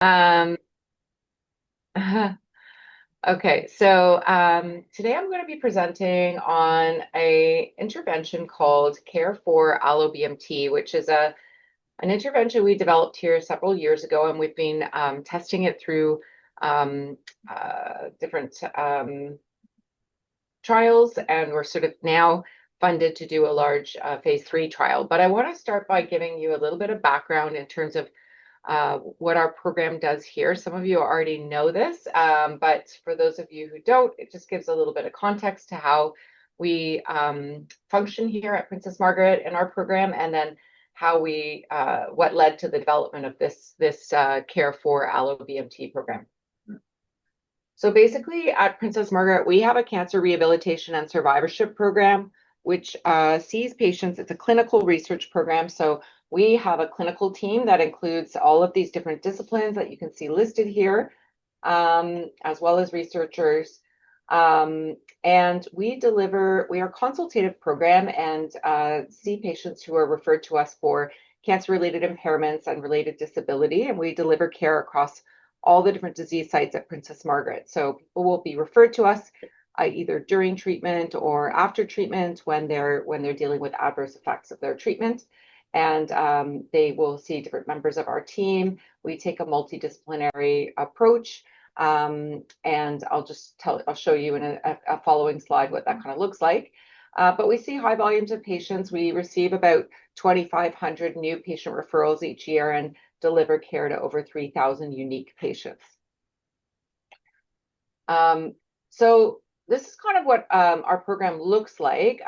Um, okay, so today I'm going to be presenting on a intervention called CaRE-4-AlloBMT, which is an intervention we developed here several years ago, and we've been testing it through um, different trials, and we're sort of now funded to do a large phase 3 trial. But I want to start by giving you a little bit of background in terms of what our program does here. Some of you already know this, but for those of you who don't, it just gives a little bit of context to how we function here at Princess Margaret in our program, and then how what led to the development of this CaRE-4-AlloBMT program. So basically, at Princess Margaret, we have a cancer rehabilitation and survivorship program, which sees patients. It's a clinical research program. So we have a clinical team that includes all of these different disciplines that you can see listed here, as well as researchers. And we are a consultative program and see patients who are referred to us for cancer-related impairments and related disability. And we deliver care across all the different disease sites at Princess Margaret. So people will be referred to us either during treatment or after treatment when they're dealing with adverse effects of their treatment. And they will see different members of our team. We take a multidisciplinary approach. And I'll show you in a following slide what that kind of looks like. But we see high volumes of patients. We receive about 2,500 new patient referrals each year and deliver care to over 3,000 unique patients. So this is kind of what our program looks like.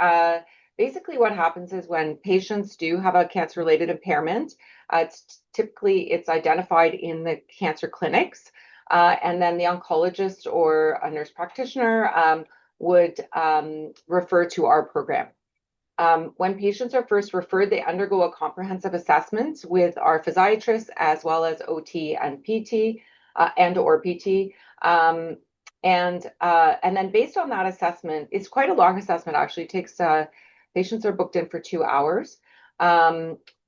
Basically, what happens is when patients do have a cancer-related impairment, it's identified in the cancer clinics, and then the oncologist or a nurse practitioner would refer to our program. When patients are first referred, they undergo a comprehensive assessment with our physiatrists as well as OT and PT and/or PT. And then based on that assessment, it's quite a long assessment actually. It takes patients are booked in for 2 hours.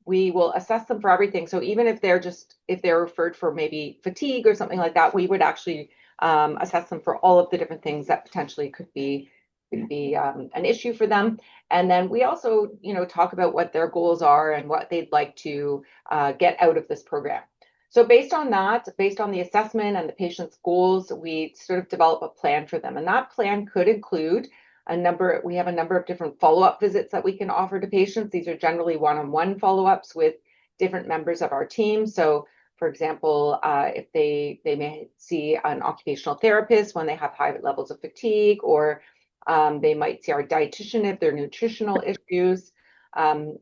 We will assess them for everything. So even if they're referred for maybe fatigue or something like that, we would actually assess them for all of the different things that potentially could be an issue for them. And then we also, talk about what their goals are and what they'd like to get out of this program. So based on the assessment and the patient's goals, we sort of develop a plan for them. And that plan could include we have a number of different follow-up visits that we can offer to patients. These are generally one-on-one follow-ups with different members of our team. So for example, if they may see an occupational therapist when they have high levels of fatigue, or they might see our dietitian if they're nutritional issues.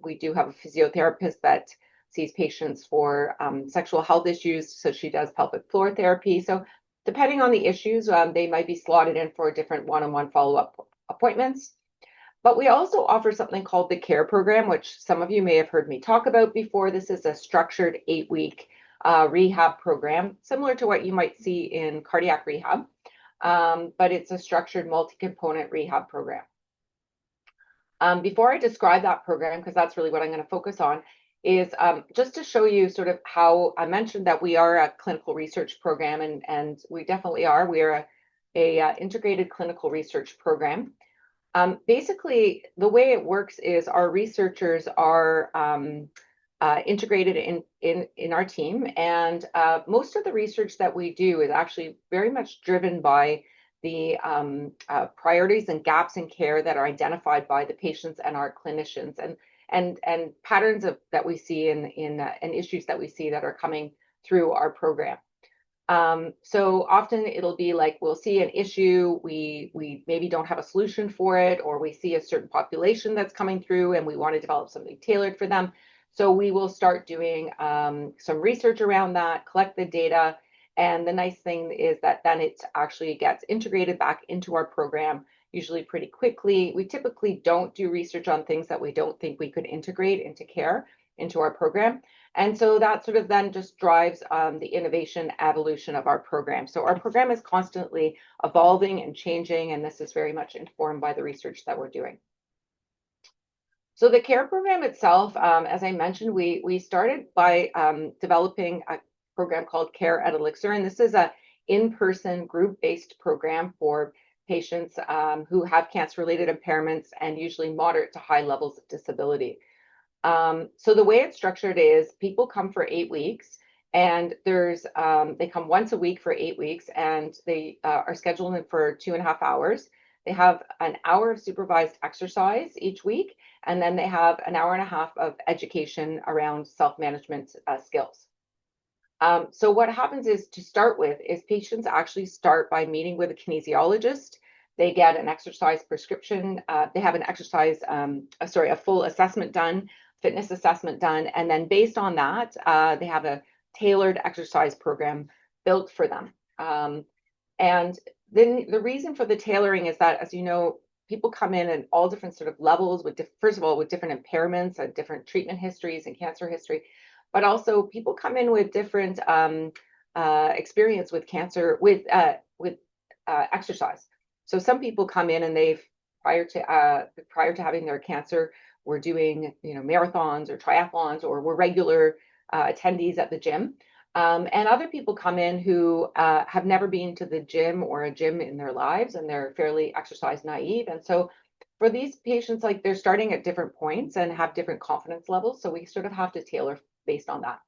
We do have a physiotherapist that sees patients for sexual health issues, so she does pelvic floor therapy. So depending on the issues, they might be slotted in for different one-on-one follow-up appointments. But we also offer something called the CARE program, which some of you may have heard me talk about before. This is a structured 8-week rehab program, similar to what you might see in cardiac rehab. But it's a structured multi-component rehab program. Before I describe that program, because that's really what I'm going to focus on, is just to show you sort of how I mentioned that we are a clinical research program, and we definitely are. We are a integrated clinical research program. Basically, the way it works is our researchers are integrated in our team, and most of the research that we do is actually very much driven by the priorities and gaps in care that are identified by the patients and our clinicians, and patterns that we see and issues that we see that are coming through our program. So often it'll be like we'll see an issue, we maybe don't have a solution for it, or we see a certain population that's coming through and we want to develop something tailored for them. So we will start doing some research around that, collect the data, and the nice thing is that then it actually gets integrated back into our program, usually pretty quickly. We typically don't do research on things that we don't think we could integrate into care, into our program. And so that sort of then just drives the innovation evolution of our program. So our program is constantly evolving and changing, and this is very much informed by the research that we're doing. So the CARE program itself, as I mentioned, we started by developing program called CARE at Elixir, and this is a in-person group-based program for patients who have cancer-related impairments and usually moderate to high levels of disability. So the way it's structured is people come for 8 weeks, and they come once a week for 8 weeks, and they are scheduled in for 2.5 hours. They have an hour of supervised exercise each week, and then they have an hour and a half of education around self-management skills. So what happens is, to start with, is patients actually start by meeting with a kinesiologist. They get an exercise prescription. They have an a full assessment done, fitness assessment done, and then based on that, they have a tailored exercise program built for them. And then the reason for the tailoring is that, as you know, people come in all different sort of levels, first of all, with different impairments and different treatment histories and cancer history, but also people come in with different experience with cancer, with exercise. So some people come in and they've prior to having their cancer were doing marathons or triathlons, or were regular attendees at the gym. And other people come in who have never been to the gym or a gym in their lives, and they're fairly exercise naive. And so for these patients, like, they're starting at different points and have different confidence levels. So we sort of have to tailor based on that.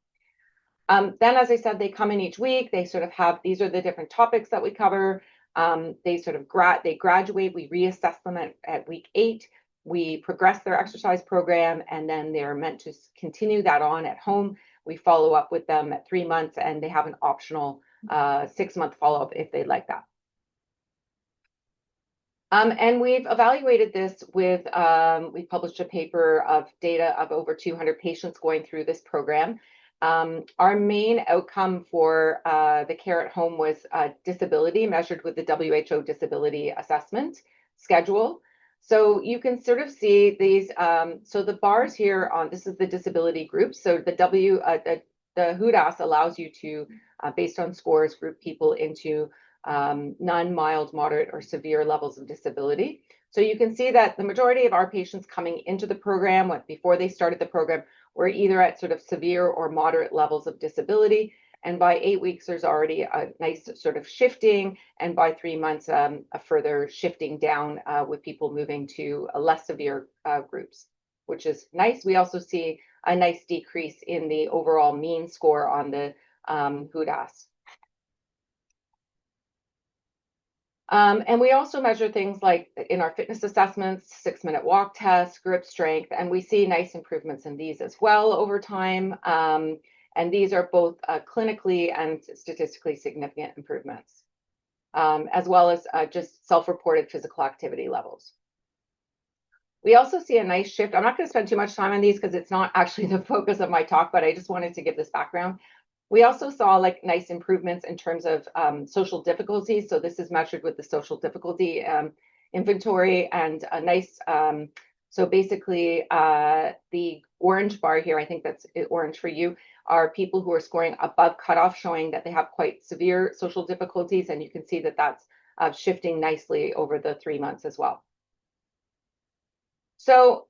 Then, as I said, they come in each week. They sort of have, these are the different topics that we cover. They sort of they graduate. We reassess them at week 8. We progress their exercise program, and then they're meant to continue that on at home. We follow up with them at 3 months, and they have an optional 6-month follow-up if they'd like that. And we've evaluated this with, we published a paper of data of over 200 patients going through this program. Our main outcome for the CARE at Home was disability, measured with the WHO Disability Assessment Schedule. So you can sort of see these, so the bars here this is the disability group. So the HUDAS allows you to, based on scores, group people into none, mild, moderate, or severe levels of disability. So you can see that the majority of our patients coming into the program, before they started the program, were either at sort of severe or moderate levels of disability. And by 8 weeks, there's already a nice sort of shifting. And by 3 months, a further shifting down with people moving to less severe groups, which is nice. We also see a nice decrease in the overall mean score on the HUDAS. And we also measure things like, in our fitness assessments, 6-minute walk test, grip strength, and we see nice improvements in these as well over time. And these are both clinically and statistically significant improvements, as well as just self-reported physical activity levels. We also see a nice shift. I'm not going to spend too much time on these because it's not actually the focus of my talk, but I just wanted to give this background. We also saw nice improvements in terms of social difficulties. So this is measured with the social difficulty inventory, and a nice, so basically the orange bar here, I think that's orange for you, are people who are scoring above cutoff, showing that they have quite severe social difficulties. And you can see that that's shifting nicely over the 3 months as well. So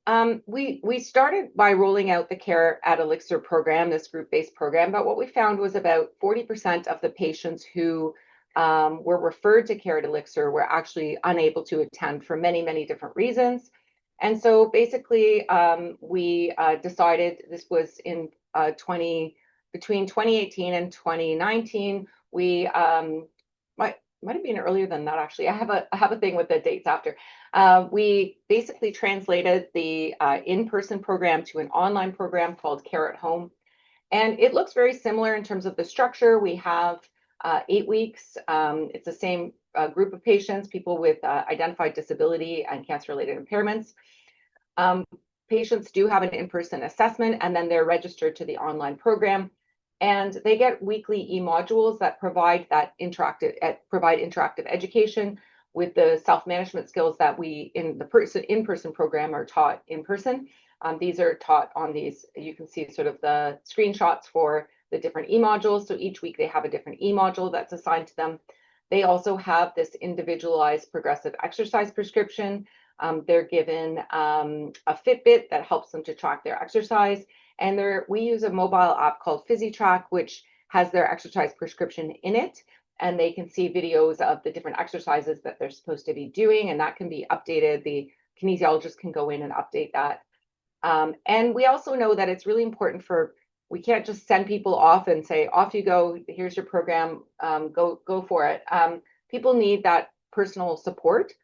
we started by rolling out the CARE at Elixir program, this group-based program, but what we found was about 40% of the patients who were referred to CARE at Elixir were actually unable to attend for many, many different reasons. And so basically we decided, this was in between 2018 and 2019, we might have been earlier than that, actually. I have a thing with the dates after. We basically translated the in-person program to an online program called CARE at Home. And it looks very similar in terms of the structure. We have 8 weeks. It's the same group of patients, people with identified disability and cancer-related impairments. Patients do have an in-person assessment, and then they're registered to the online program. And they get weekly e-modules that provide interactive education with the self-management skills that we in the in-person program are taught in person. These are taught on these, you can see sort of the screenshots for the different e-modules. So each week they have a different e-module that's assigned to them. They also have this individualized progressive exercise prescription. They're given a Fitbit that helps them to track their exercise. And we use a mobile app called PhysiTrack, which has their exercise prescription in it, and they can see videos of the different exercises that they're supposed to be doing, and that can be updated. The kinesiologist can go in and update that. And we also know that it's really important we can't just send people off and say, off you go, here's your program, go for it. People need that personal support.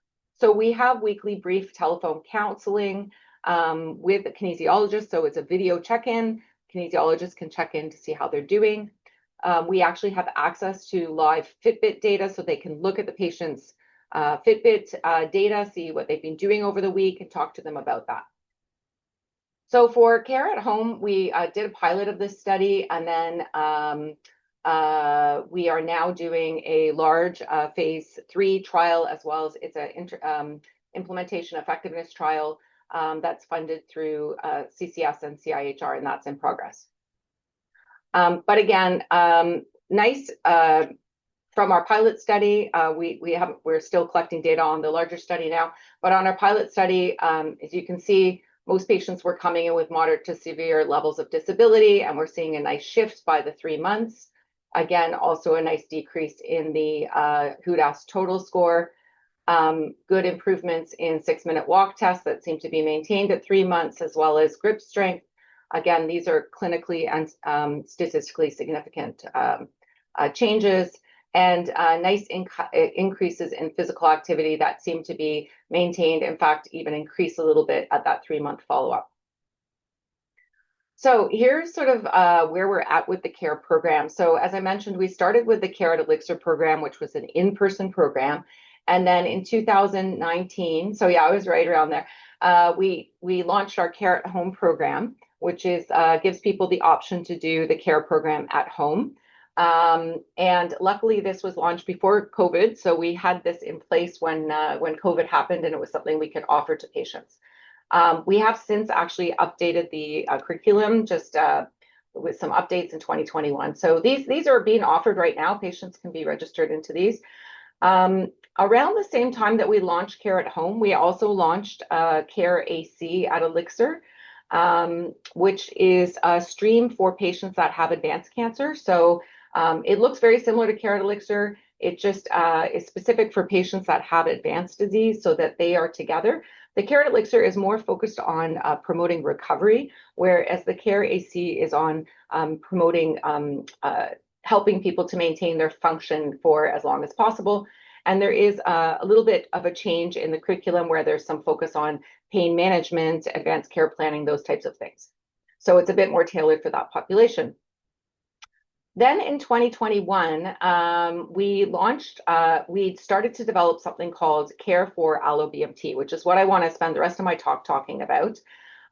So we have weekly brief telephone counseling with the kinesiologist. So it's a video check-in. Kinesiologists can check in to see how they're doing. We actually have access to live Fitbit data, so they can look at the patient's Fitbit data, see what they've been doing over the week, and talk to them about that. So for CaRE at Home, we did a pilot of this study, and then we are now doing a large phase 3 trial, as well as it's an implementation effectiveness trial that's funded through CCS and CIHR, and that's in progress. But again, nice from our pilot study, we're still collecting data on the larger study now, but on our pilot study, as you can see, most patients were coming in with moderate to severe levels of disability, and we're seeing a nice shift by the 3 months. Again, also a nice decrease in the HUDAS total score. Good improvements in 6-minute walk tests that seem to be maintained at 3 months, as well as grip strength. Again, these are clinically and statistically significant changes, and nice increases in physical activity that seem to be maintained, in fact, even increase a little bit at that 3-month follow-up. So here's sort of where we're at with the CaRE program. So as I mentioned, we started with the CaRE at Elixir program, which was an in-person program. And then in 2019, so yeah, I was right around there, we launched our CaRE at Home program, which is gives people the option to do the CaRE program at home. And luckily, this was launched before COVID, so we had this in place when COVID happened, and it was something we could offer to patients. We have since actually updated the curriculum, just with some updates in 2021. So these are being offered right now. Patients can be registered into these. Around the same time that we launched CaRE at Home, we also launched CaRE-AC at Elixir, which is a stream for patients that have advanced cancer. So it looks very similar to CaRE at Elixir. It just is specific for patients that have advanced disease, so that they are together. The CaRE at Elixir is more focused on promoting recovery, whereas the CaRE-AC is on promoting helping people to maintain their function for as long as possible. And there is a little bit of a change in the curriculum where there's some focus on pain management, advanced care planning, those types of things. So it's a bit more tailored for that population. Then in 2021, we started to develop something called CaRE-4-AlloBMT, which is what I want to spend the rest of my talk talking about.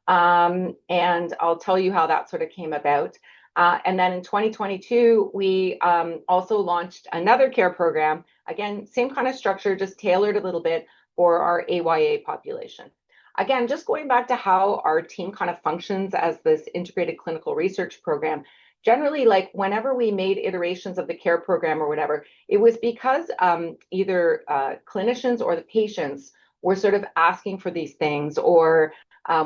And I'll tell you how that sort of came about. And then in 2022, we also launched another CaRE program. Again, same kind of structure, just tailored a little bit for our AYA population. Again, just going back to how our team kind of functions as this integrated clinical research program. Generally, like whenever we made iterations of the CaRE program or whatever, it was because either clinicians or the patients were sort of asking for these things, or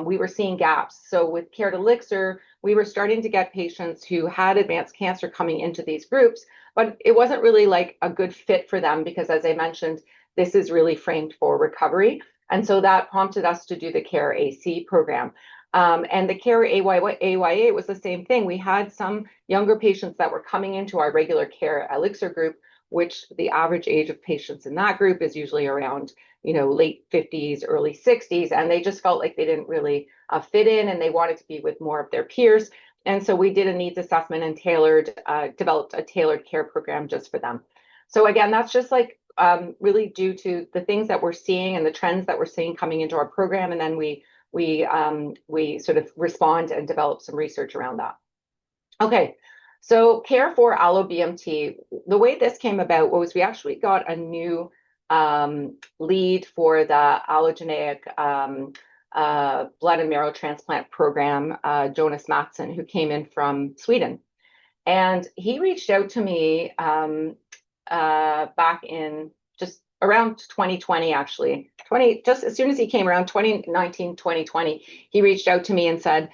we were seeing gaps. So with CaRE at Elixir, we were starting to get patients who had advanced cancer coming into these groups, but it wasn't really like a good fit for them because, as I mentioned, this is really framed for recovery. And so that prompted us to do the CaRE-AC program. And the CaRE-AYA was the same thing. We had some younger patients that were coming into our regular CaRE Elixir group, which the average age of patients in that group is usually around, late 50s, early 60s, and they just felt like they didn't really fit in, and they wanted to be with more of their peers. And so we did a needs assessment and developed a tailored CaRE program just for them. So again, that's just like really due to the things that we're seeing and the trends that we're seeing coming into our program, and then we sort of respond and develop some research around that. Okay, so CaRE-4-AlloBMT, the way this came about was we actually got a new lead for the allogeneic blood and marrow transplant program, Jonas Mattsson, who came in from Sweden. And he reached out to me back in just around 2020, actually. Just as soon as he came around 2019, 2020, he reached out to me and said,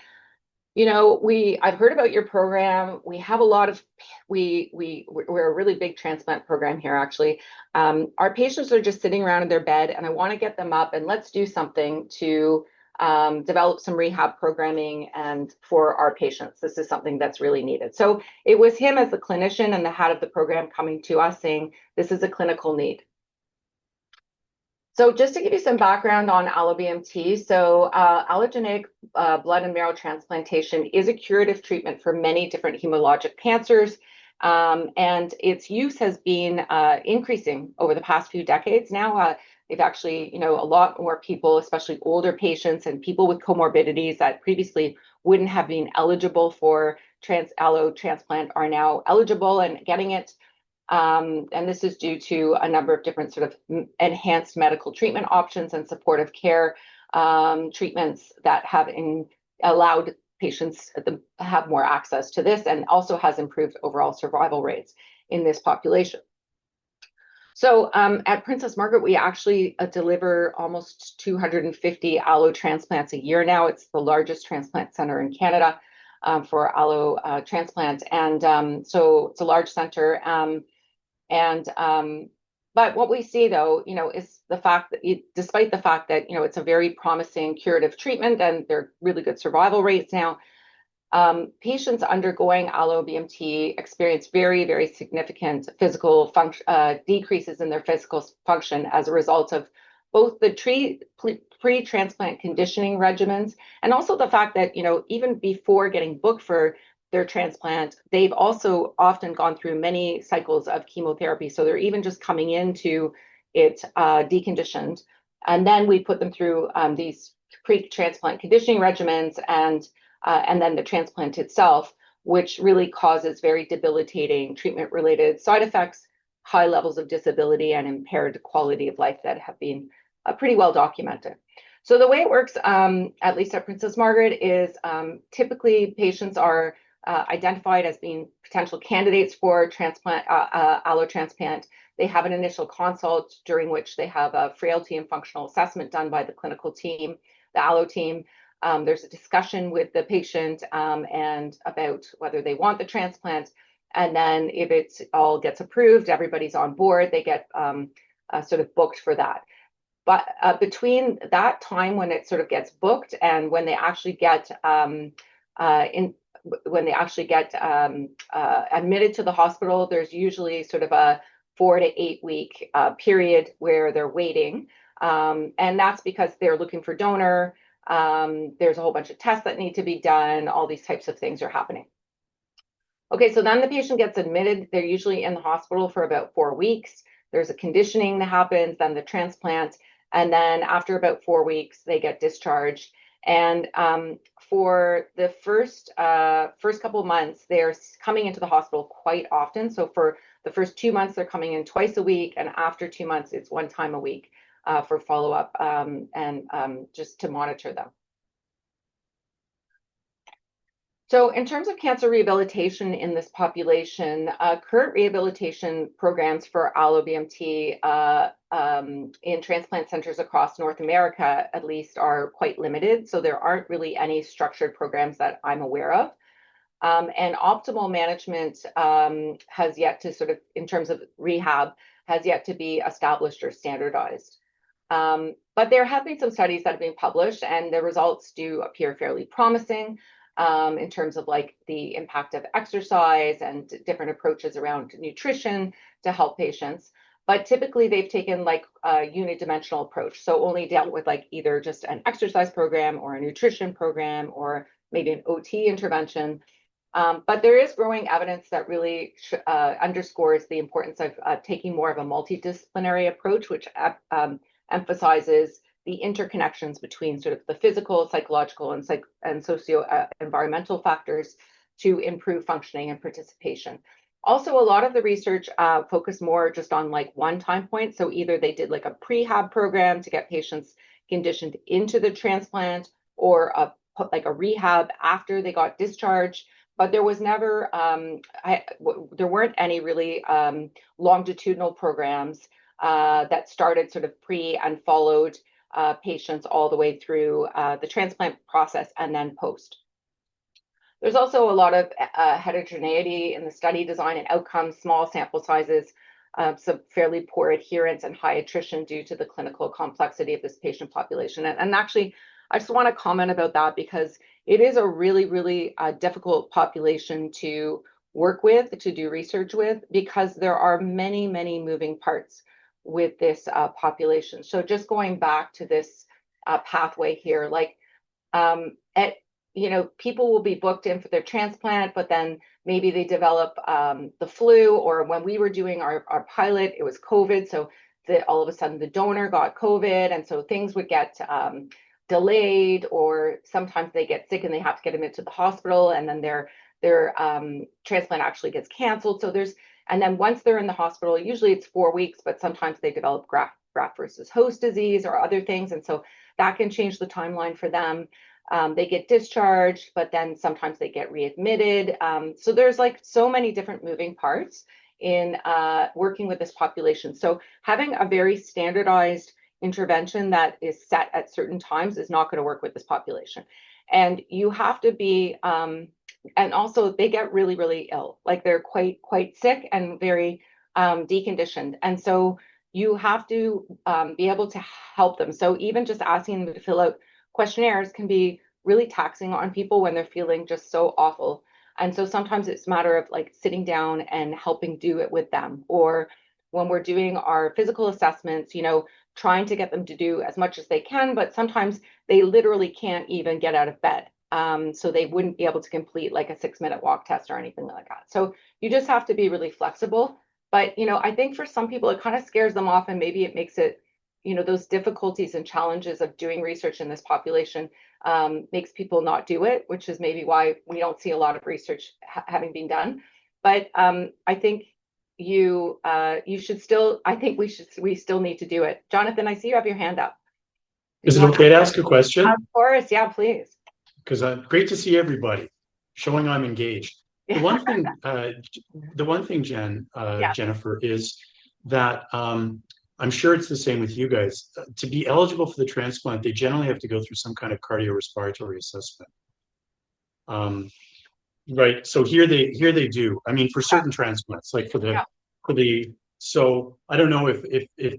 I've heard about your program. We have a lot of we're a really big transplant program here, actually. Our patients are just sitting around in their bed, and I want to get them up and let's do something to develop some rehab programming and for our patients. This is something that's really needed. So it was him as the clinician and the head of the program coming to us saying, this is a clinical need. So just to give you some background on AlloBMT, so allogeneic blood and marrow transplantation is a curative treatment for many different hematologic cancers, and its use has been increasing over the past few decades now. They've actually, a lot more people, especially older patients and people with comorbidities that previously wouldn't have been eligible for allo transplant are now eligible and getting it. And this is due to a number of different sort of enhanced medical treatment options and supportive care treatments that have allowed patients to have more access to this, and also has improved overall survival rates in this population. So at Princess Margaret, we actually deliver almost 250 allo transplants a year now. It's the largest transplant center in Canada for allo transplant. And so it's a large center. But what we see, though, is the fact that despite the fact that, it's a very promising curative treatment and there are really good survival rates now, patients undergoing AlloBMT experience very, very significant physical function decreases in their physical function as a result of both the pre-transplant conditioning regimens and also the fact that, even before getting booked for their transplant, they've also often gone through many cycles of chemotherapy. So they're even just coming into it deconditioned. And then we put them through these pre-transplant conditioning regimens and then the transplant itself, which really causes very debilitating treatment-related side effects, high levels of disability, and impaired quality of life that have been pretty well documented. So the way it works, at least at Princess Margaret, is typically patients are identified as being potential candidates for transplant, allotransplant. They have an initial consult during which they have a frailty and functional assessment done by the clinical team, the allo team. There's a discussion with the patient and about whether they want the transplant. And then if it all gets approved, everybody's on board, they get sort of booked for that. But between that time when it sort of gets booked and when they actually get admitted to the hospital, there's usually sort of a 4 to 8 week period where they're waiting. And that's because they're looking for donor. There's a whole bunch of tests that need to be done. All these types of things are happening. Okay, so then the patient gets admitted. They're usually in the hospital for about 4 weeks. There's a conditioning that happens, then the transplant. And then after about 4 weeks, they get discharged. And for the first couple of months, they're coming into the hospital quite often. So for the first 2 months, they're coming in twice a week. And after 2 months, it's 1 time a week for follow-up and just to monitor them. So in terms of cancer rehabilitation in this population, current rehabilitation programs for AlloBMT in transplant centers across North America, at least, are quite limited. So there aren't really any structured programs that I'm aware of. And optimal management has yet to sort of, in terms of rehab, has yet to be established or standardized. But there have been some studies that have been published, and the results do appear fairly promising. In terms of like the impact of exercise and different approaches around nutrition to help patients. But typically they've taken like a unidimensional approach. So only dealt with like either just an exercise program or a nutrition program or maybe an OT intervention. But there is growing evidence that really underscores the importance of taking more of a multidisciplinary approach, which emphasizes the interconnections between sort of the physical, psychological, and socio-environmental factors to improve functioning and participation. Also, a lot of the research focused more just on like one time point. So either they did like a prehab program to get patients conditioned into the transplant, or like a rehab after they got discharged. But there was never, there weren't any really longitudinal programs that started sort of pre and followed patients all the way through the transplant process and then post. There's also a lot of heterogeneity in the study design and outcomes, small sample sizes, some fairly poor adherence and high attrition due to the clinical complexity of this patient population. And actually, I just want to comment about that because it is a really, really difficult population to work with, to do research with, because there are many, many moving parts with this population. So just going back to this pathway here, like at people will be booked in for their transplant, but then maybe they develop the flu, or when we were doing our pilot, it was COVID. So that all of a sudden the donor got COVID. And so things would get delayed, or sometimes they get sick and they have to get them into the hospital, and then their transplant actually gets canceled. And then once they're in the hospital, usually it's 4 weeks, but sometimes they develop graft versus host disease or other things. And so that can change the timeline for them. They get discharged, but then sometimes they get readmitted. So there's like so many different moving parts in working with this population. So having a very standardized intervention that is set at certain times is not going to work with this population. And you have to be, and also they get really, really ill. Like they're quite sick and very deconditioned. And so you have to be able to help them. So even just asking them to fill out questionnaires can be really taxing on people when they're feeling just so awful. And so sometimes it's a matter of like sitting down and helping do it with them. Or when we're doing our physical assessments, trying to get them to do as much as they can, but sometimes they literally can't even get out of bed. So they wouldn't be able to complete like a 6-minute walk test or anything like that. So you just have to be really flexible. But, I think for some people, it kind of scares them off, and maybe it makes it, those difficulties and challenges of doing research in this population makes people not do it, which is maybe why we don't see a lot of research having been done. But I think you should still, I think we still need to do it. Jonathan, I see you have your hand up. Is it okay to ask a question? Of course, yeah, please. Because great to see everybody, showing I'm engaged. The one thing, Yeah. Jennifer, is that I'm sure it's the same with you guys. To be eligible for the transplant, they generally have to go through some kind of cardiorespiratory assessment. Right. So here they do. I mean, for certain transplants, like for the so I don't know if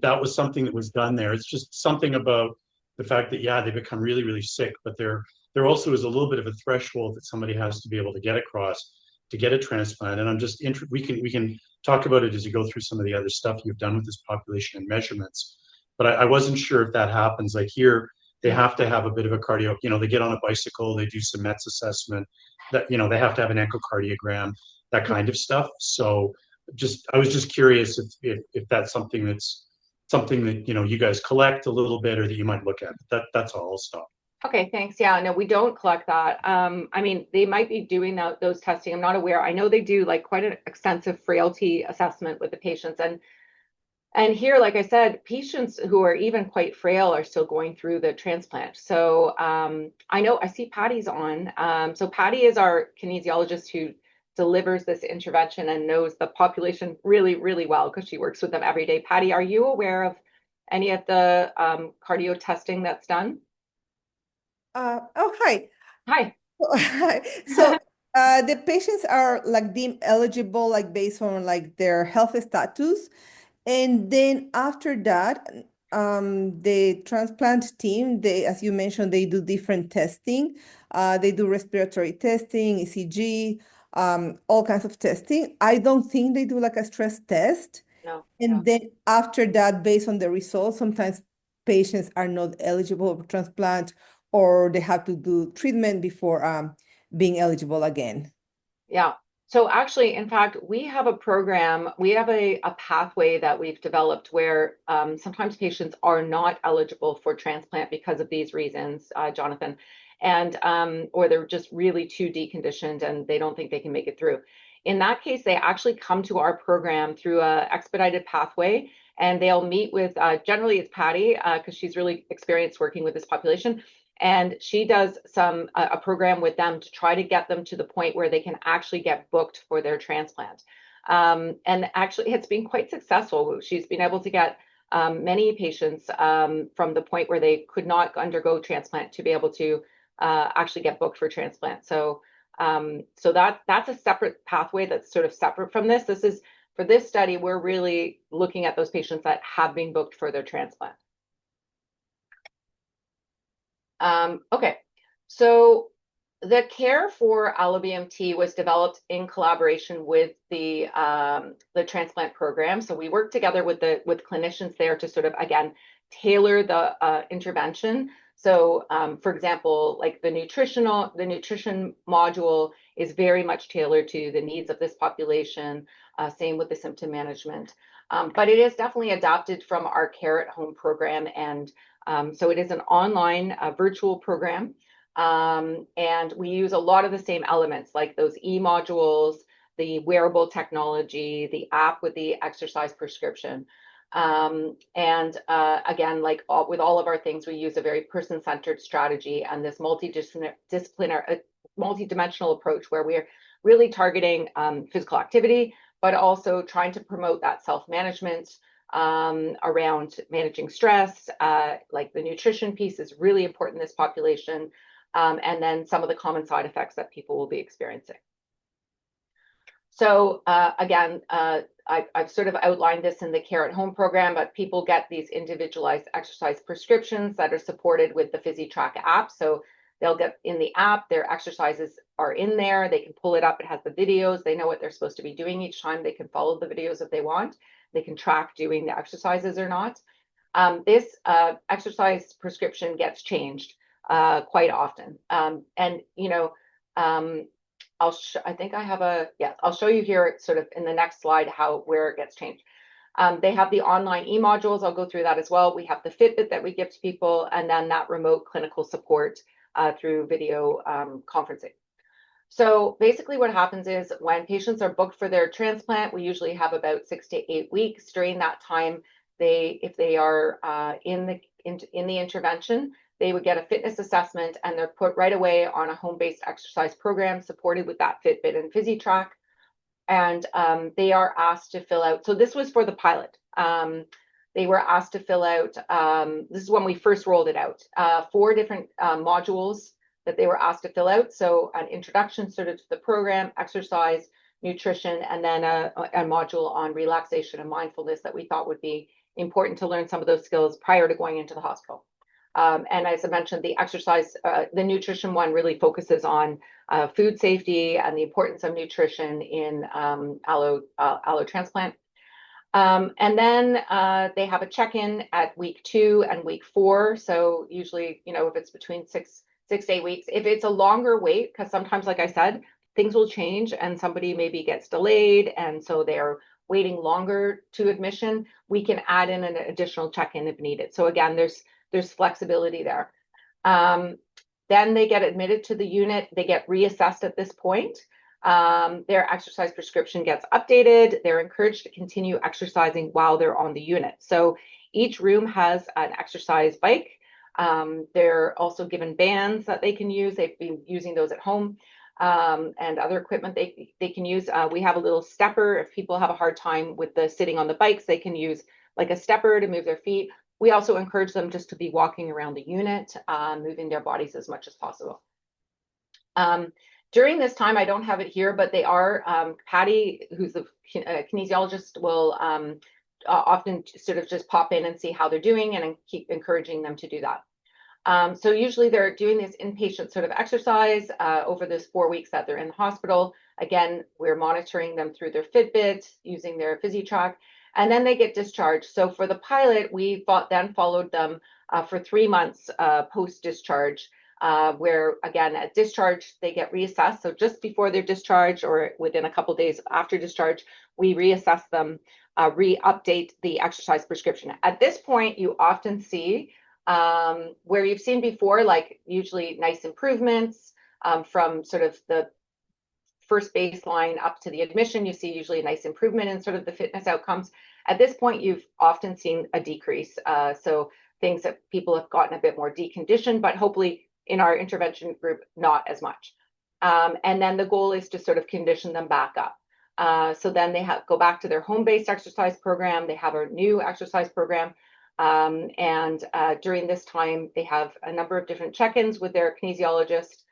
that was something that was done there. It's just something about the fact that they become really, really sick, but there also is a little bit of a threshold that somebody has to be able to get across to get a transplant. And I'm just we can talk about it as you go through some of the other stuff you've done with this population and measurements. But I wasn't sure if that happens. Like here, they have to have a bit of a cardio. They get on a bicycle, they do some METS assessment. That they have to have an echocardiogram, that kind of stuff. So I was just curious if that's something that you guys collect a little bit, or that you might look at. That's all. I'll stop. Okay, thanks. Yeah, no, we don't collect that. I mean, they might be doing those testing. I'm not aware. I know they do like quite an extensive frailty assessment with the patients. And here, like I said, patients who are even quite frail are still going through the transplant. So I see Patty's on. So Patty is our kinesiologist who delivers this intervention and knows the population really, really well because she works with them every day. Patty, are you aware of any of the cardio testing that's done? Hi. Hi. So the patients are like deemed eligible, like based on like their health status. And then after that, the transplant team, as you mentioned, they do different testing. They do respiratory testing, ECG, all kinds of testing. I don't think they do like a stress test. No. And then after that, based on the results, sometimes patients are not eligible for transplant, or they have to do treatment before being eligible again. Yeah. So actually, in fact, we have a program, we have a pathway that we've developed where sometimes patients are not eligible for transplant because of these reasons, Jonathan, and or they're just really too deconditioned and they don't think they can make it through. In that case, they actually come to our program through an expedited pathway, and they'll meet with, generally it's Patty, because she's really experienced working with this population. And she does a program with them to try to get them to the point where they can actually get booked for their transplant. And actually, it's been quite successful. She's been able to get many patients from the point where they could not undergo transplant to be able to actually get booked for transplant. So So that's a separate pathway that's sort of separate from this. For this study, we're really looking at those patients that have been booked for their transplant. Okay, so the CaRE-4-AlloBMT was developed in collaboration with the transplant program. So we worked together with clinicians there to sort of, again, tailor the intervention. So, for example, like the nutrition module is very much tailored to the needs of this population. Same with the symptom management. But it is definitely adapted from our CARE at Home program. And so it is an online virtual program. And we use a lot of the same elements like those e-modules, the wearable technology, the app with the exercise prescription. Again, like with all of our things, we use a very person-centered strategy and this multi-dimensional approach where we're really targeting physical activity, but also trying to promote that self-management around managing stress. Like the nutrition piece is really important in this population. And then some of the common side effects that people will be experiencing. So again, I've sort of outlined this in the CARE at Home program, but people get these individualized exercise prescriptions that are supported with the PhysiTrack app. So they'll get in the app, their exercises are in there, they can pull it up, it has the videos, they know what they're supposed to be doing each time, they can follow the videos if they want, they can track doing the exercises or not. This exercise prescription gets changed quite often. And, you know, I think I have I'll show you here sort of in the next slide where it gets changed. They have the online e-modules. I'll go through that as well. We have the Fitbit that we give to people, and then that remote clinical support through video conferencing. So basically what happens is when patients are booked for their transplant, we usually have about 6 to 8 weeks. During that time, if they are in the intervention, they would get a fitness assessment and they're put right away on a home-based exercise program supported with that Fitbit and PhysiTrack. And they are asked to fill out. So this was for the pilot. They were asked to fill out, this is when we first rolled it out, 4 different modules that they were asked to fill out. So an introduction sort of to the program, exercise, nutrition, and then a module on relaxation and mindfulness that we thought would be important to learn some of those skills prior to going into the hospital. And as I mentioned, the exercise, the nutrition one really focuses on food safety and the importance of nutrition in allo transplant. And then they have a check-in at week 2 and week 4. So usually, you know, if it's between 6 to 8 weeks, if it's a longer wait, because sometimes, like I said, things will change and somebody maybe gets delayed, and so they're waiting longer to admission, we can add in an additional check-in if needed. So again, there's flexibility there. Then they get admitted to the unit. They get reassessed at this point. Their exercise prescription gets updated. They're encouraged to continue exercising while they're on the unit. So each room has an exercise bike. They're also given bands that they can use. They've been using those at home, and other equipment they can use. We have a little stepper. If people have a hard time with the sitting on the bikes, they can use like a stepper to move their feet. We also encourage them just to be walking around the unit, moving their bodies as much as possible. During this time, I don't have it here, but they are, Patty, who's the kinesiologist, will often sort of just pop in and see how they're doing and keep encouraging them to do that. So usually they're doing this inpatient sort of exercise over those 4 weeks that they're in the hospital. Again, we're monitoring them through their Fitbit, using their PhysiTrack, and then they get discharged. So for the pilot, we then followed them for 3 months post-discharge, where again, at discharge, they get reassessed. So just before their discharge or within a couple of days after discharge, we reassess them, re-update the exercise prescription. At this point, you often see where you've seen before, like usually nice improvements from sort of the first baseline up to the admission. You see usually a nice improvement in sort of the fitness outcomes. At this point, you've often seen a decrease. So things that people have gotten a bit more deconditioned, but hopefully in our intervention group, not as much. And then the goal is to sort of condition them back up. So then they go back to their home-based exercise program. They have a new exercise program. And during this time, they have a number of different check-ins with their kinesiologist,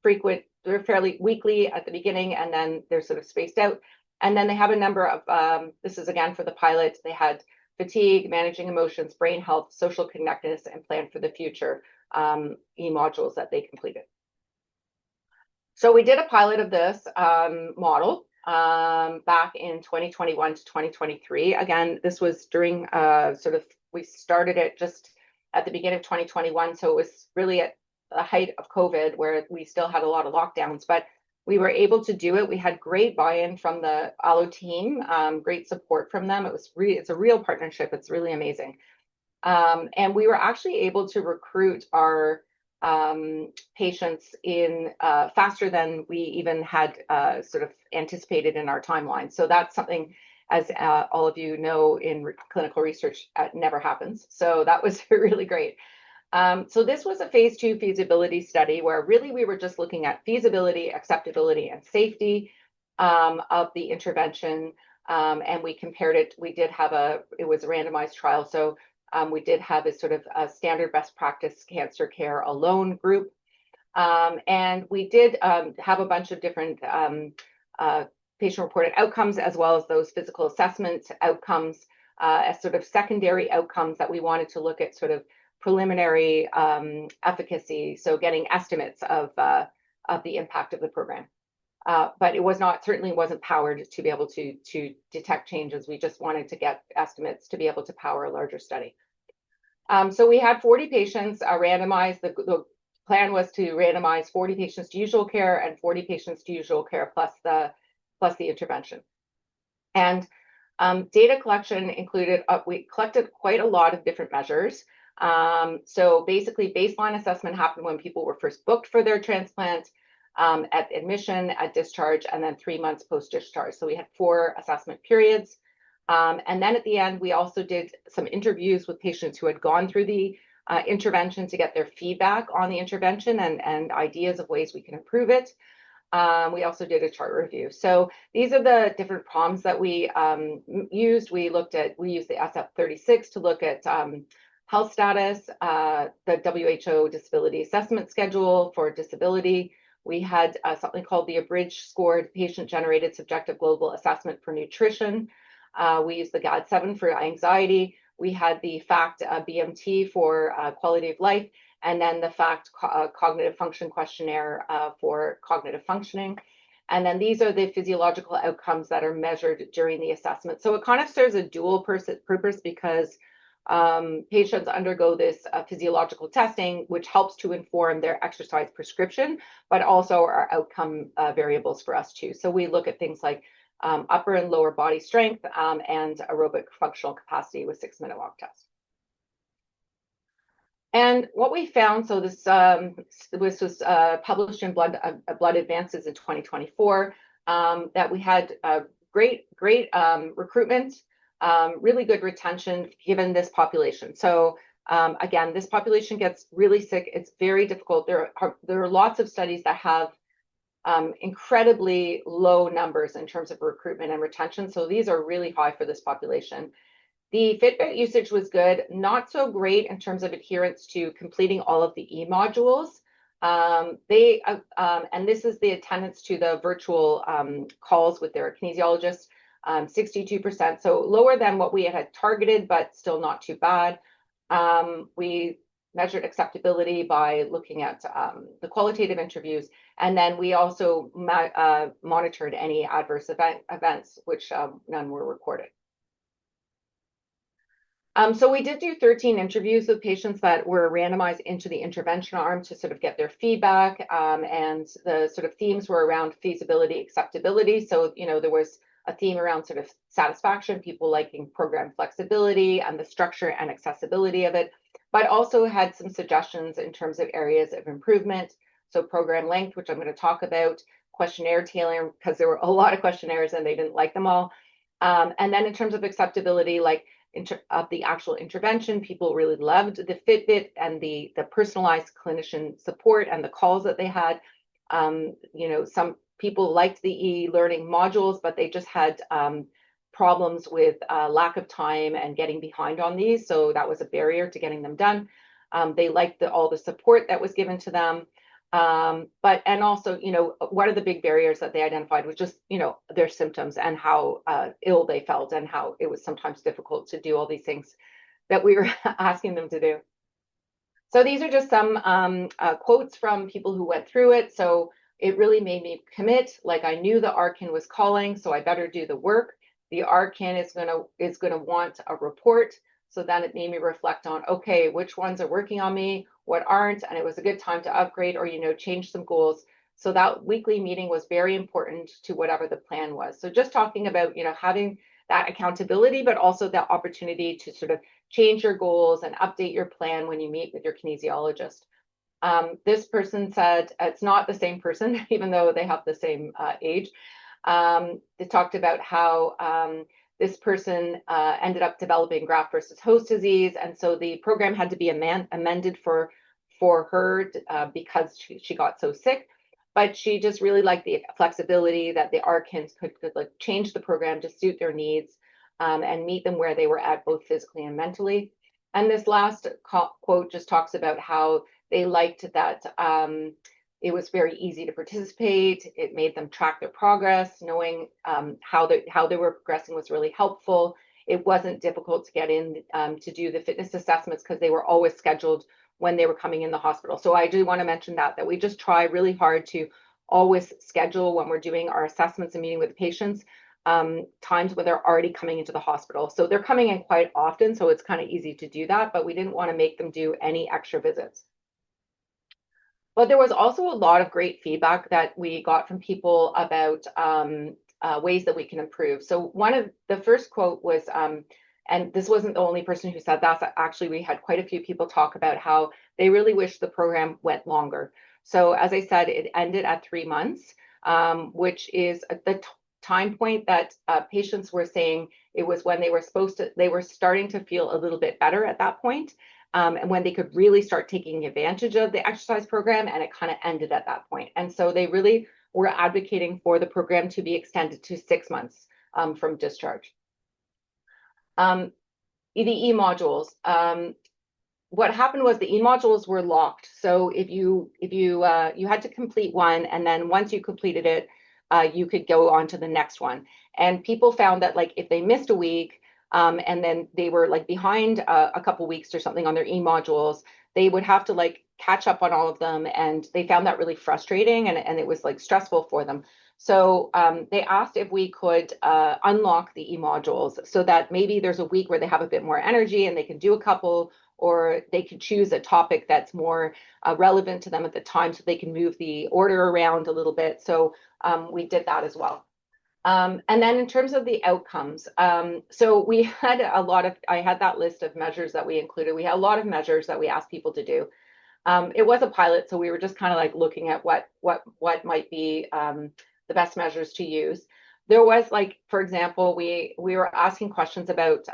frequent they're fairly weekly at the beginning, and then they're sort of spaced out. And then they have a number of, this is again for the pilot, they had fatigue, managing emotions, brain health, social connectedness, and plan for the future e-modules that they completed. So we did a pilot of this model back in 2021 to 2023. Again, this was during we started it just at the beginning of 2021. So it was really at the height of COVID where we still had a lot of lockdowns, but we were able to do it. We had great buy-in from the Allo team, great support from them. It's a real partnership. It's really amazing. And we were actually able to recruit our patients in faster than we even had sort of anticipated in our timeline. So that's something, as all of you know, in clinical research, never happens. So that was really great. So this was a phase 2 feasibility study where really we were just looking at feasibility, acceptability, and safety of the intervention. And we compared it. It was a randomized trial. So we did have a sort of a standard best practice cancer care alone group. And we did have a bunch of different patient-reported outcomes, as well as those physical assessment outcomes as sort of secondary outcomes that we wanted to look at sort of preliminary efficacy, so getting estimates of the impact of the program. But it certainly wasn't powered to be able to detect changes. We just wanted to get estimates to be able to power a larger study. So we had 40 patients randomized. The plan was to randomize 40 patients to usual care and 40 patients to usual care plus the intervention. And data collection included, we collected quite a lot of different measures. So basically baseline assessment happened when people were first booked for their transplant, at admission, at discharge, and then 3 months post-discharge. So we had 4 assessment periods. And then at the end, we also did some interviews with patients who had gone through the intervention to get their feedback on the intervention and ideas of ways we can improve it. We also did a chart review. So these are the different prompts that we used. We used the SF-36 to look at health status, the WHO Disability Assessment Schedule for disability. We had something called the Abridged Scored Patient-Generated Subjective Global Assessment for Nutrition. We used the GAD-7 for anxiety. We had the FACT-BMT for quality of life, and then the FACT Cognitive Function Questionnaire for cognitive functioning. And then these are the physiological outcomes that are measured during the assessment. So it kind of serves a dual purpose because patients undergo this physiological testing, which helps to inform their exercise prescription, but also are outcome variables for us too. So we look at things like upper and lower body strength and aerobic functional capacity with 6-minute walk test. And what we found, so this was published in Blood Advances in 2024, that we had great recruitment, really good retention given this population. So again, this population gets really sick. It's very difficult. There are lots of studies that have incredibly low numbers in terms of recruitment and retention. So these are really high for this population. The Fitbit usage was good, not so great in terms of adherence to completing all of the e-modules. And this is the attendance to the virtual calls with their kinesiologists, 62%. So lower than what we had targeted, but still not too bad. We measured acceptability by looking at the qualitative interviews. And then we also monitored any adverse events, which none were recorded. So we did do 13 interviews with patients that were randomized into the intervention arm to sort of get their feedback. And the sort of themes were around feasibility, acceptability. So, there was a theme around sort of satisfaction, people liking program flexibility and the structure and accessibility of it, but also had some suggestions in terms of areas of improvement. So program length, which I'm going to talk about, questionnaire tailoring, because there were a lot of questionnaires and they didn't like them all. And then in terms of acceptability, like of the actual intervention, people really loved the Fitbit and the personalized clinician support and the calls that they had. Some people liked the e-learning modules, but they just had problems with lack of time and getting behind on these. So that was a barrier to getting them done. They liked all the support that was given to them. And also, one of the big barriers that they identified was just, their symptoms and how ill they felt and how it was sometimes difficult to do all these things that we were asking them to do. So these are just some quotes from people who went through it. So it really made me commit. Like, I knew the RCAN was calling, so I better do the work. The RCAN is gonna want a report. So then it made me reflect on, okay, which ones are working on me, what aren't, and it was a good time to upgrade or change some goals. So that weekly meeting was very important to whatever the plan was. So just talking about having that accountability, but also the opportunity to sort of change your goals and update your plan when you meet with your kinesiologist. This person said, it's not the same person, even though they have the same age. They talked about how this person ended up developing graft versus host disease. And so the program had to be amended for her because she got so sick. But she just really liked the flexibility that the RCANs could like change the program to suit their needs and meet them where they were at, both physically and mentally. And this last quote just talks about how they liked that it was very easy to participate. It made them track their progress. Knowing how they were progressing was really helpful. It wasn't difficult to get in to do the fitness assessments because they were always scheduled when they were coming in the hospital. So I do want to mention that we just try really hard to always schedule when we're doing our assessments and meeting with the patients times when they're already coming into the hospital. So they're coming in quite often, so it's kind of easy to do that, but we didn't want to make them do any extra visits. But there was also a lot of great feedback that we got from people about ways that we can improve. So one of the first quote was, and this wasn't the only person who said that, actually we had quite a few people talk about how they really wish the program went longer. So as I said, it ended at 3 months, which is the time point that patients were saying it was when they were starting to feel a little bit better at that point. And when they could really start taking advantage of the exercise program, and it kind of ended at that point. And so they really were advocating for the program to be extended to 6 months from discharge. The e-modules. What happened was the e-modules were locked. So if you had to complete one, and then once you completed it, you could go on to the next one. And people found that like if they missed a week, and then they were like behind a couple weeks or something on their e-modules, they would have to like catch up on all of them. And they found that really frustrating, and it was like stressful for them. So they asked if we could unlock the e-modules so that maybe there's a week where they have a bit more energy and they can do a couple, or they could choose a topic that's more relevant to them at the time so they can move the order around a little bit. So we did that as well. And then in terms of the outcomes, so we had I had that list of measures that we included. We had a lot of measures that we asked people to do. It was a pilot, so we were just kind of like looking at what might be the best measures to use. There was like, for example, we were asking questions about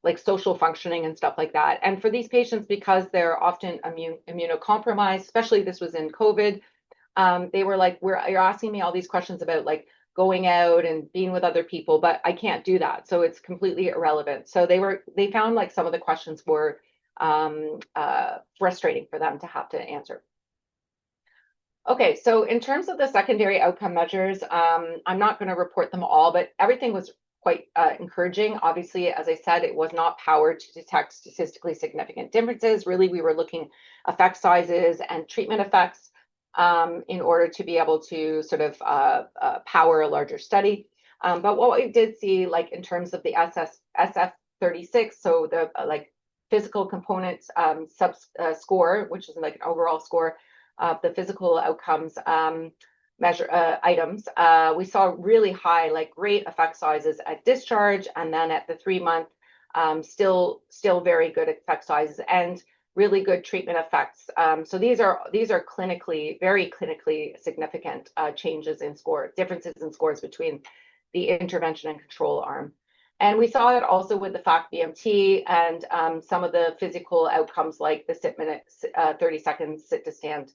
like social functioning and stuff like that. And for these patients, because they're often immunocompromised, especially this was in COVID, they were like, you're asking me all these questions about like going out and being with other people, but I can't do that. So it's completely irrelevant. So they found like some of the questions were frustrating for them to have to answer. Okay, so in terms of the secondary outcome measures, I'm not going to report them all, but everything was quite encouraging. Obviously, as I said, it was not powered to detect statistically significant differences. Really, we were looking effect sizes and treatment effects in order to be able to sort of power a larger study. But what we did see, like in terms of the SF36, so the like physical components score, which is like an overall score, the physical outcomes measure items, we saw really high, like great effect sizes at discharge, and then at the 3-month, still very good effect sizes and really good treatment effects. So these are very clinically significant changes in score, differences in scores between the intervention and control arm. And we saw it also with the FACT-BMT and some of the physical outcomes like the sit minute, 30 seconds sit to stand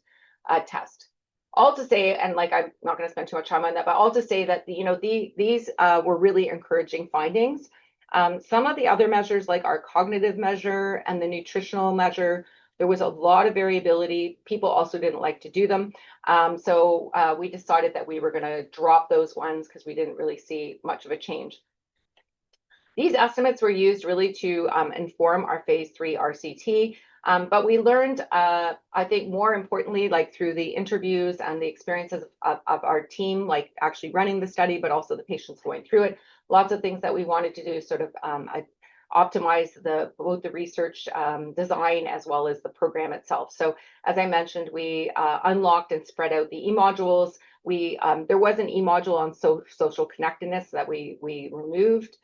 test. All to say, and like I'm not going to spend too much time on that, but all to say that these were really encouraging findings. Some of the other measures, like our cognitive measure and the nutritional measure, There was a lot of variability. People also didn't like to do them. So we decided that we were going to drop those ones because we didn't really see much of a change. These estimates were used really to inform our phase 3 RCT. But we learned, I think more importantly, like through the interviews and the experiences of our team, like actually running the study, but also the patients going through it, lots of things that we wanted to do, sort of optimize both the research design as well as the program itself. So as I mentioned, we unlocked and spread out the e-modules. There was an e-module on social connectedness that we removed.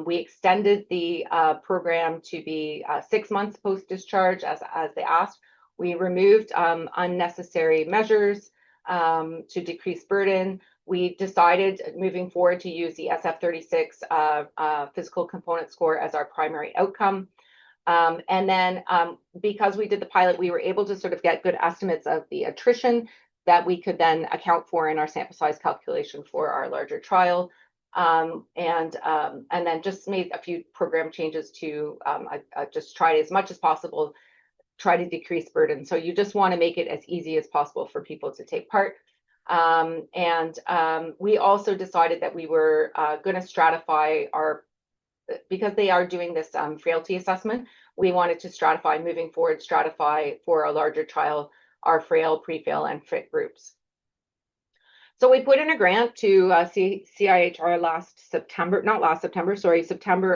We extended the program to be 6 months post-discharge as they asked. We removed unnecessary measures to decrease burden. We decided moving forward to use the SF-36 physical component score as our primary outcome. And then because we did the pilot, we were able to sort of get good estimates of the attrition that we could then account for in our sample size calculation for our larger trial. And then just made a few program changes to just try as much as possible, try to decrease burden. So you just want to make it as easy as possible for people to take part. We also decided that we were going to stratify because they are doing this frailty assessment, we wanted to stratify moving forward, stratify for a larger trial, our frail, pre-fail, and fit groups. So we put in a grant to CIHR September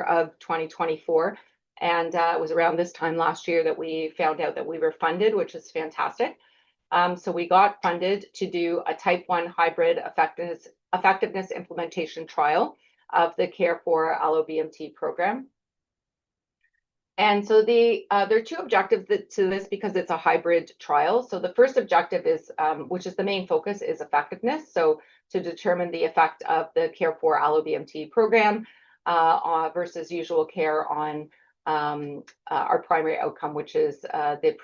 of 2024. And it was around this time last year that we found out that we were funded, which is fantastic. So we got funded to do a type 1 hybrid effectiveness implementation trial of the CaRE-4-AlloBMT program. And so there are two objectives to this because it's a hybrid trial. So the first objective is, which is the main focus, is effectiveness. So to determine the effect of the CaRE-4-AlloBMT program versus usual care on our primary outcome, which is the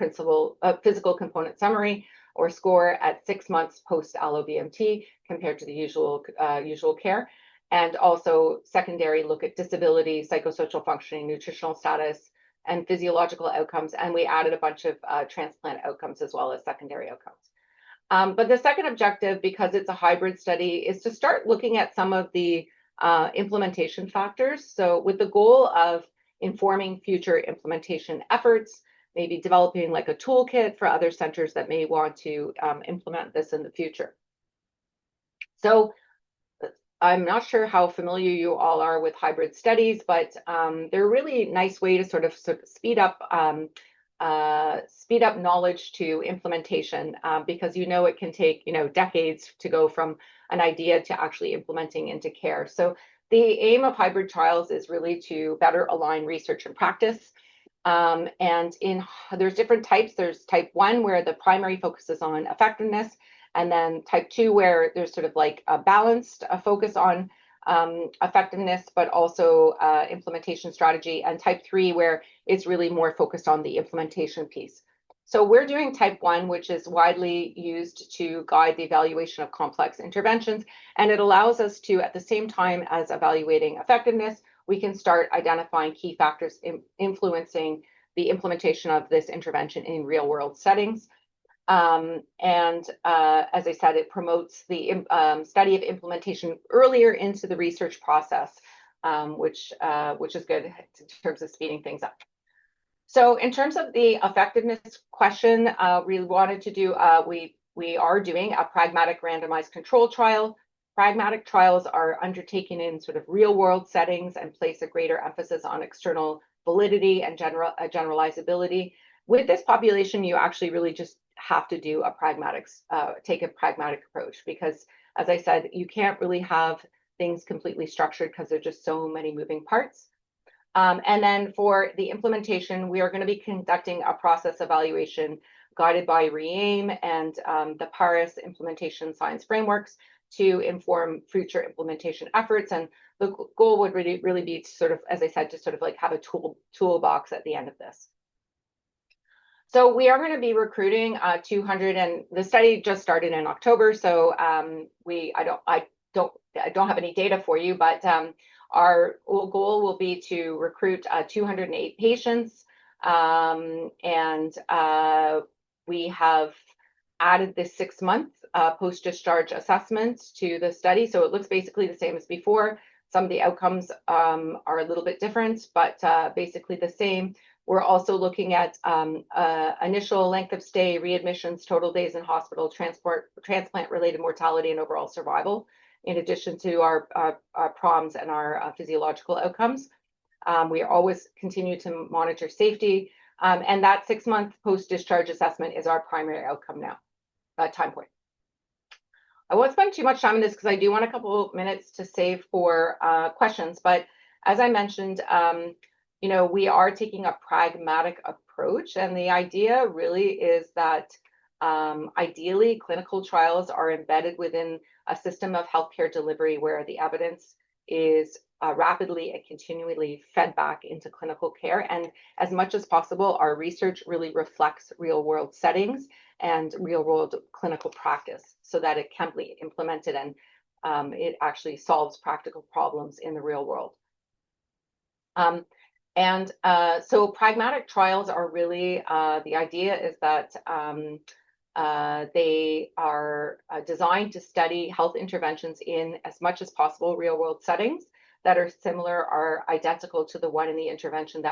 physical component summary or score at 6 months post-AlloBMT compared to the usual care. And also secondary look at disability, psychosocial functioning, nutritional status, and physiological outcomes. And we added a bunch of transplant outcomes as well as secondary outcomes. But the second objective, because it's a hybrid study, is to start looking at some of the implementation factors. So with the goal of informing future implementation efforts, maybe developing like a toolkit for other centers that may want to implement this in the future. So I'm not sure how familiar you all are with hybrid studies, but they're a really nice way to sort of speed up knowledge to implementation because it can take decades to go from an idea to actually implementing into care. So the aim of hybrid trials is really to better align research and practice. There's different types. There's type 1 where the primary focus is on effectiveness. And then type 2, where there's sort of like a balanced focus on effectiveness, but also implementation strategy. And type 3, where it's really more focused on the implementation piece. So we're doing type 1, which is widely used to guide the evaluation of complex interventions. And it allows us to, at the same time as evaluating effectiveness, we can start identifying key factors influencing the implementation of this intervention in real world settings. As I said, it promotes the study of implementation earlier into the research process, which is good in terms of speeding things up. So in terms of the effectiveness question, we wanted to do, we are doing a pragmatic randomized control trial. Pragmatic trials are undertaken in sort of real world settings and place a greater emphasis on external validity and generalizability. With this population, you actually really just have to do take a pragmatic approach because, as I said, you can't really have things completely structured because there's just so many moving parts. And then for the implementation, we are going to be conducting a process evaluation guided by REAIM and the Paris implementation science frameworks to inform future implementation efforts. And the goal would really be to sort of, as I said, to sort of like have a toolbox at the end of this. So we are going to be recruiting 200, and the study just started in October. So I don't have any data for you, but our goal will be to recruit 208 patients. And we have added this 6-month post-discharge assessment to the study. So it looks basically the same as before. Some of the outcomes are a little bit different, but basically the same. We're also looking at initial length of stay, readmissions, total days in hospital, transplant-related mortality, and overall survival, in addition to our PROMs and our physiological outcomes. We always continue to monitor safety, and that 6-month post-discharge assessment is our primary outcome now, time point. I won't spend too much time on this because I do want a couple minutes to save for questions, but as I mentioned, we are taking a pragmatic approach, and the idea really is that ideally clinical trials are embedded within a system of healthcare delivery where the evidence is rapidly and continually fed back into clinical care. And as much as possible, our research really reflects real world settings and real world clinical practice so that it can be implemented and it actually solves practical problems in the real world. So pragmatic trials are really, the idea is that they are designed to study health interventions in as much as possible real world settings that are similar or identical to the one in the intervention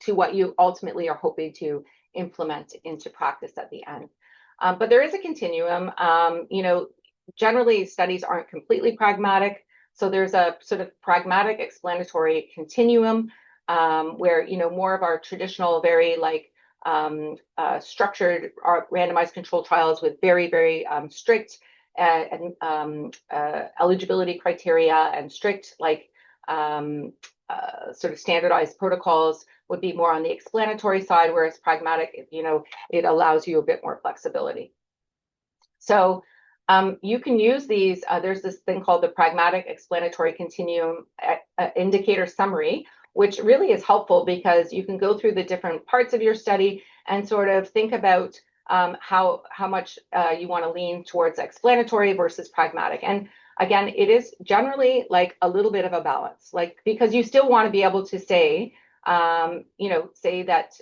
to what you ultimately are hoping to implement into practice at the end. But there is a continuum. Generally studies aren't completely pragmatic. So there's a sort of pragmatic explanatory continuum where, more of our traditional, very structured randomized controlled trials with very, very strict eligibility criteria and strict sort of standardized protocols would be more on the explanatory side, whereas pragmatic, it allows you a bit more flexibility. So you can use these, there's this thing called the pragmatic explanatory continuum indicator summary, which really is helpful because you can go through the different parts of your study and sort of think about how much you want to lean towards explanatory versus pragmatic. And again, it is generally a little bit of a balance, because you still want to be able to say, say that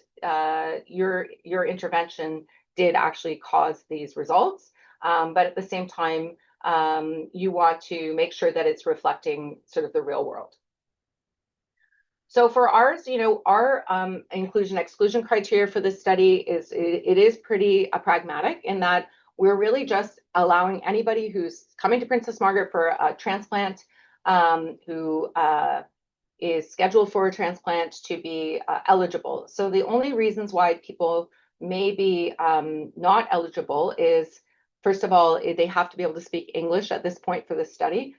your intervention did actually cause these results. But at the same time, you want to make sure that it's reflecting sort of the real world. So for ours, our inclusion exclusion criteria for this study is pretty pragmatic in that we're really just allowing anybody who's coming to Princess Margaret for a transplant, who is scheduled for a transplant, to be eligible. So the only reasons why people may be not eligible is, first of all, they have to be able to speak English at this point for the study.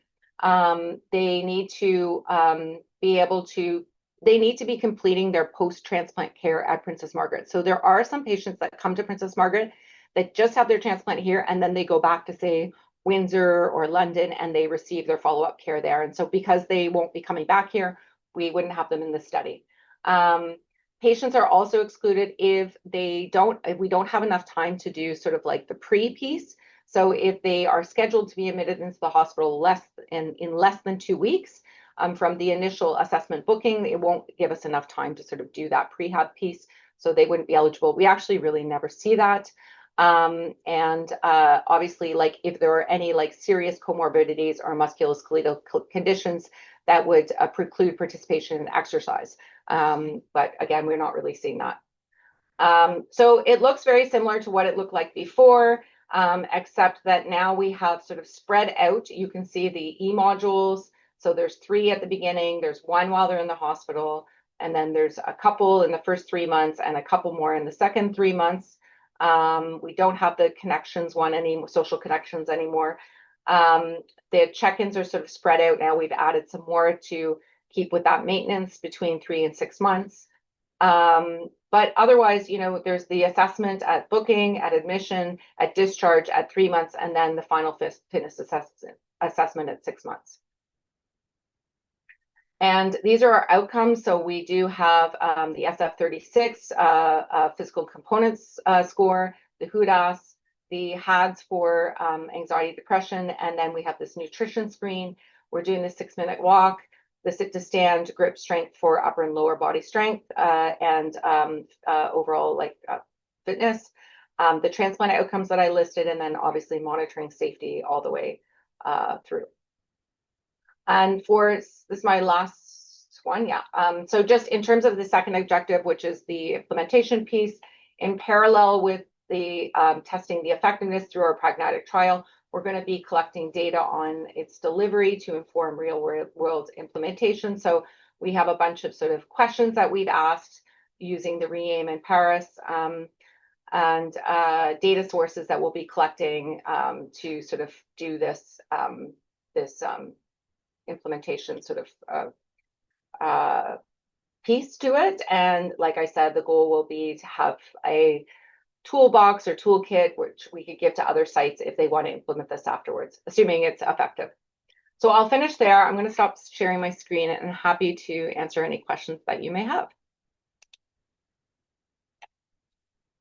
They need to be completing their post-transplant care at Princess Margaret. So there are some patients that come to Princess Margaret that just have their transplant here, and then they go back to, say, Windsor or London, and they receive their follow-up care there. And so because they won't be coming back here, we wouldn't have them in the study. Patients are also excluded if we don't have enough time to do sort of the pre-piece. So if they are scheduled to be admitted into the hospital in less than 2 weeks, from the initial assessment booking, it won't give us enough time to sort of do that prehab piece, so they wouldn't be eligible. We actually really never see that. Obviously, if there are any serious comorbidities or musculoskeletal conditions that would preclude participation in exercise. But again, we're not really seeing that. So it looks very similar to what it looked like before, except that now we have sort of spread out. You can see the E-modules. So there's 3 at the beginning, there's 1 while they're in the hospital, and then there's a couple in the first 3 months and a couple more in the second 3 months. We don't have the connections one anymore, social connections anymore. The check-ins are sort of spread out now. We've added some more to keep with that maintenance between 3 and 6 months. But otherwise, there's the assessment at booking, at admission, at discharge, at 3 months, and then the final fitness assessment at 6 months. And these are our outcomes. So we do have the SF-36 physical components score, the HUDAS, the HADS for anxiety, depression, and then we have this nutrition screen. We're doing the 6-minute walk, the sit-to-stand grip strength for upper and lower body strength, and overall fitness, the transplant outcomes that I listed, and then obviously monitoring safety all the way through. And this is my last one, yeah. So just in terms of the second objective, which is the implementation piece, in parallel with the testing the effectiveness through our pragmatic trial, we're going to be collecting data on its delivery to inform real world implementation. So we have a bunch of sort of questions that we've asked using the REAIM in Paris, and data sources that we'll be collecting to sort of do this implementation sort of piece to it. And like I said, the goal will be to have a toolbox or toolkit which we could give to other sites if they want to implement this afterwards, assuming it's effective. So I'll finish there. I'm going to stop sharing my screen and I'm happy to answer any questions that you may have.